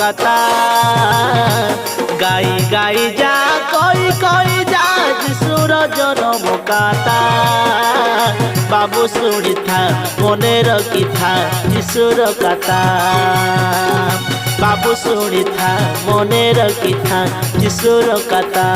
কথা গাই গাই যা কই কই যা যিশুর জন্ম কথা বাবু শুনিথা মনে রখিথা যিশুর কথা বাবু শুনিথা মনে রখিথা যিশুর কথা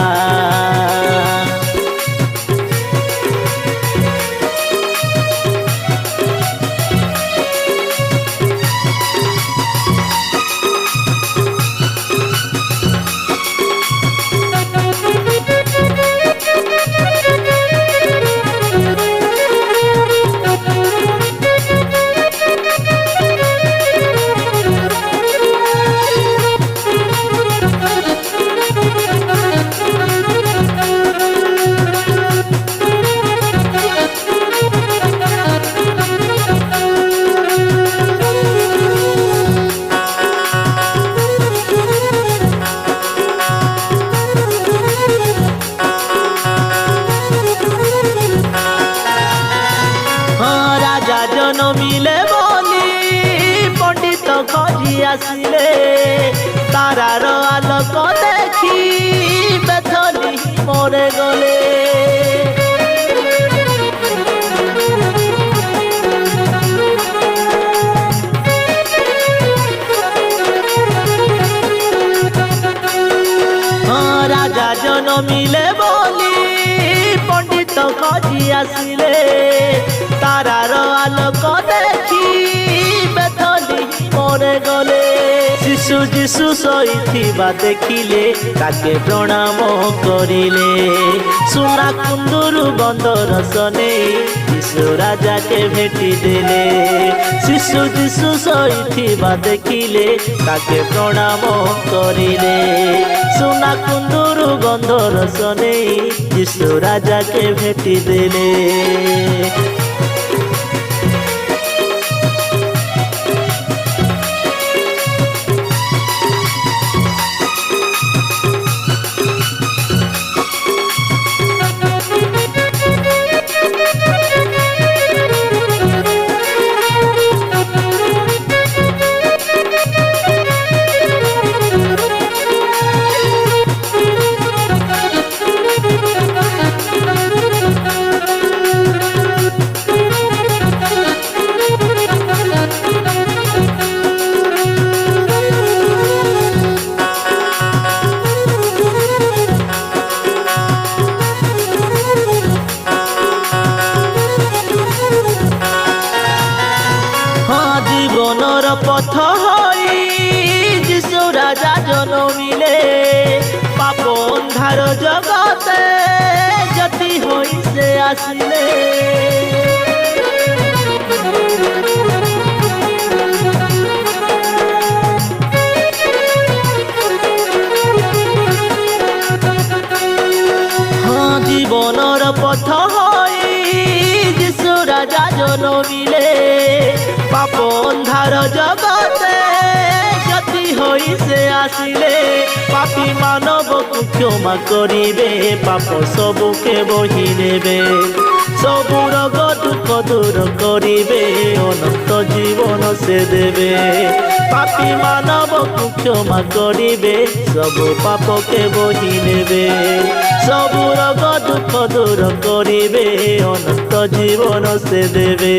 মিলে বলি পণ্ডিত খোঁজি আসিলে তারার আলোক দেখি বেথলি মরে গলে রাজা জন্মিলে বলি পণ্ডিত খোঁজি আসিলে তারার আলোক দেখি বেথলি মরে গলে শিশু যিশু শোইথিবা দেখিলে তাকে প্রণাম করিলে সুনা কুন্দুরু গন্ধ রস নেই যিশু রাজাকে ভেটি দেলে শিশু যিশু শোইথিবা দেখিলে তাকে প্রণাম করিলে সুনা কুন্দুরু গন্ধ রস নেই যিশু রাজাকে ভেটি দেলে জীবনর পথ হই যিশু রাজা জন্মিলে পাপ অন্ধার জগতে জ্যোতি হই সে আসিলে জীবনর পথ হই যিশু রাজা জন্মিলে পাপ অন্ধার জগতে জ্যোতি হই সে আসিলে পাপী মানবকু ক্ষমা করিবে পাপ সবুকে বহি নেবে সবু রোগ দুঃখ দূর করিবে অনন্ত জীবন সে দেবে পাপী মানবকু ক্ষমা করিবে সবু পাপকে বহি নেবে সবু রোগ দুঃখ দূর করিবে অনন্ত জীবন সে দেবে।